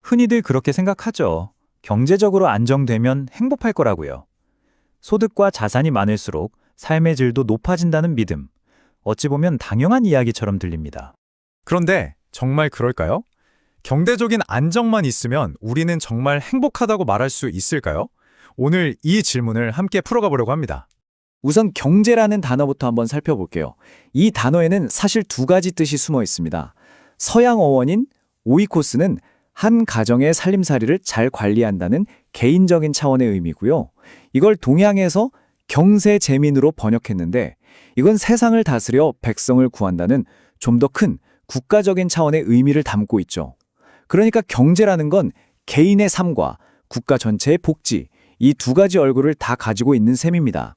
흔히들 그렇게 생각하죠. 경제적으로 안정되면 행복할 거라고요. 소득과 자산이 많을수록 삶의 질도 높아진다는 믿음. 어찌 보면 당연한 이야기처럼 들립니다. 그런데 정말 그럴까요? 경제적인 안정만 있으면 우리는 정말 행복하다고 말할 수 있을까요? 오늘 이 질문을 함께 풀어가 보려고 합니다. 우선 경제라는 단어부터 한번 살펴볼게요. 이 단어에는 사실 두 가지 뜻이 숨어 있습니다. 서양 어원인 오이코스는 한 가정의 살림살이를 잘 관리한다는 개인적인 차원의 의미고요. 이걸 동양에서 경세재민으로 번역했는데 이건 세상을 다스려 백성을 구한다는 좀 더 큰 국가적인 차원의 의미를 담고 있죠. 그러니까 경제라는 건 개인의 삶과 국가 전체의 복지, 이 두 가지 얼굴을 다 가지고 있는 셈입니다.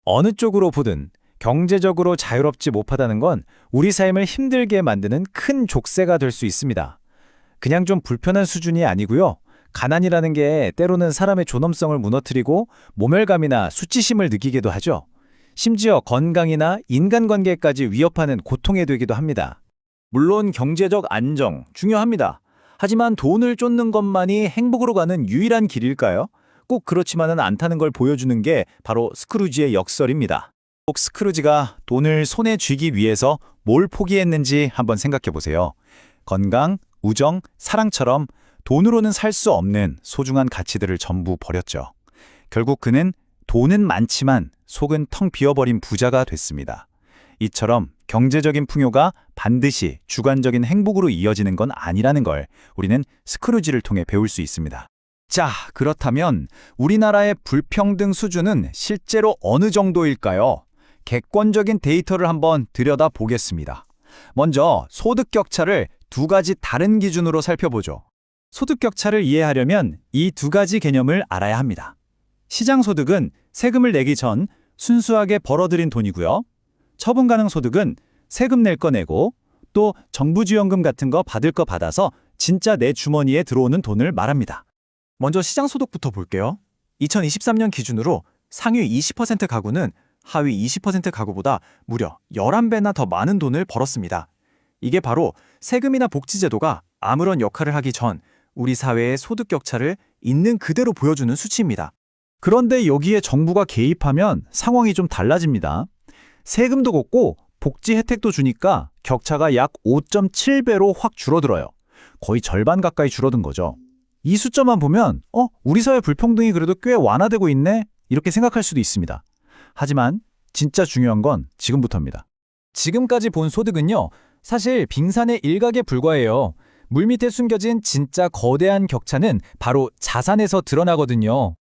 어느 쪽으로 보든 경제적으로 자유롭지 못하다는 건 우리 삶을 힘들게 만드는 큰 족쇄가 될 수 있습니다. 그냥 좀 불편한 수준이 아니고요. 가난이라는 게 때로는 사람의 존엄성을 무너뜨리고 모멸감이나 수치심을 느끼기도 하죠. 심지어 건강이나 인간관계까지 위협하는 고통이 되기도 합니다. 물론 경제적 안정 중요합니다. 하지만 돈을 쫓는 것만이 행복으로 가는 유일한 길일까요? 꼭 그렇지만은 않다는 걸 보여주는 게 바로 스크루지의 역설입니다. 꼭 스크루지가 돈을 손에 쥐기 위해서 뭘 포기했는지 한번 생각해 보세요. 건강, 우정, 사랑처럼 돈으로는 살 수 없는 소중한 가치들을 전부 버렸죠. 결국 그는 돈은 많지만 속은 텅 비어버린 부자가 됐습니다. 이처럼 경제적인 풍요가 반드시 주관적인 행복으로 이어지는 건 아니라는 걸 우리는 스크루지를 통해 배울 수 있습니다. 자, 그렇다면 우리나라의 불평등 수준은 실제로 어느 정도일까요? 객관적인 데이터를 한번 들여다보겠습니다. 먼저 소득 격차를 두 가지 다른 기준으로 살펴보죠. 소득 격차를 이해하려면 이 두 가지 개념을 알아야 합니다. 시장 소득은 세금을 내기 전 순수하게 벌어들인 돈이고요. 처분 가능 소득은 세금 낼 거 내고 또 정부 지원금 같은 거 받을 거 받아서 진짜 내 주머니에 들어오는 돈을 말합니다. 먼저 시장 소득부터 볼게요. 2023년 기준으로 상위 20% 가구는 하위 20% 가구보다 무려 11배나 더 많은 돈을 벌었습니다. 이게 바로 세금이나 복지제도가 아무런 역할을 하기 전 우리 사회의 소득 격차를 있는 그대로 보여주는 수치입니다. 그런데 여기에 정부가 개입하면 상황이 좀 달라집니다. 세금도 걷고 복지 혜택도 주니까 격차가 약 5.7배로 확 줄어들어요. 거의 절반 가까이 줄어든 거죠. 이 숫자만 보면 우리 사회 불평등이 그래도 꽤 완화되고 있네? 이렇게 생각할 수도 있습니다. 하지만 진짜 중요한 건 지금부터입니다. 지금까지 본 소득은요, 사실 빙산의 일각에 불과해요. 물밑에 숨겨진 진짜 거대한 격차는 바로 자산에서 드러나거든요.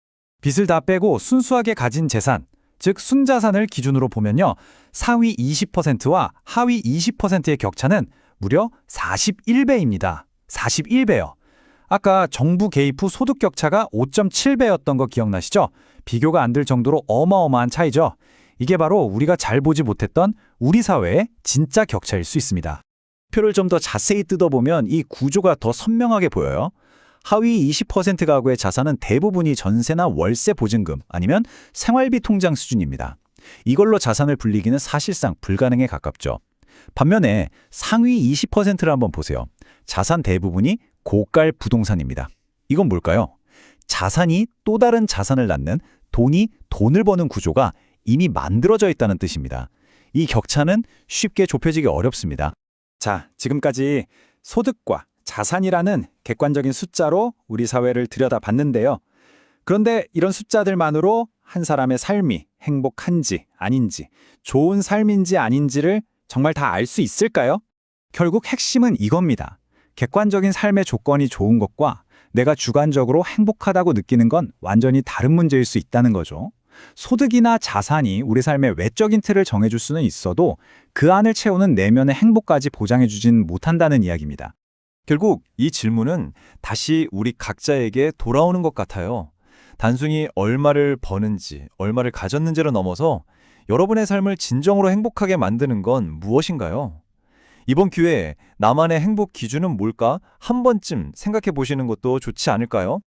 빚을 다 빼고 순수하게 가진 재산, 즉 순자산을 기준으로 보면요, 상위 20%와 하위 20%의 격차는 무려 41배입니다. 41배요. 아까 정부 개입 후 소득 격차가 5.7배였던 거 기억나시죠? 비교가 안 될 정도로 어마어마한 차이죠. 이게 바로 우리가 잘 보지 못했던 우리 사회의 진짜 격차일 수 있습니다. 표를 좀 더 자세히 뜯어보면 이 구조가 더 선명하게 보여요. 하위 20% 가구의 자산은 대부분이 전세나 월세 보증금 아니면 생활비 통장 수준입니다. 이걸로 자산을 불리기는 사실상 불가능에 가깝죠. 반면에 상위 20%를 한번 보세요. 자산 대부분이 고가 부동산입니다. 이건 뭘까요? 자산이 또 다른 자산을 낳는 돈이 돈을 버는 구조가 이미 만들어져 있다는 뜻입니다. 이 격차는 쉽게 좁혀지기 어렵습니다. 자, 지금까지 소득과 자산이라는 객관적인 숫자로 우리 사회를 들여다봤는데요. 그런데 이런 숫자들만으로 한 사람의 삶이 행복한지 아닌지, 좋은 삶인지 아닌지를 정말 다 알 수 있을까요? 결국 핵심은 이겁니다. 객관적인 삶의 조건이 좋은 것과 내가 주관적으로 행복하다고 느끼는 건 완전히 다른 문제일 수 있다는 거죠. 소득이나 자산이 우리 삶의 외적인 틀을 정해줄 수는 있어도 그 안을 채우는 내면의 행복까지 보장해주진 못한다는 이야기입니다. 결국 이 질문은 다시 우리 각자에게 돌아오는 것 같아요. 단순히 얼마를 버는지, 얼마를 가졌는지를 넘어서 여러분의 삶을 진정으로 행복하게 만드는 건 무엇인가요? 이번 기회에 나만의 행복 기준은 뭘까? 한 번쯤 생각해 보시는 것도 좋지 않을까요?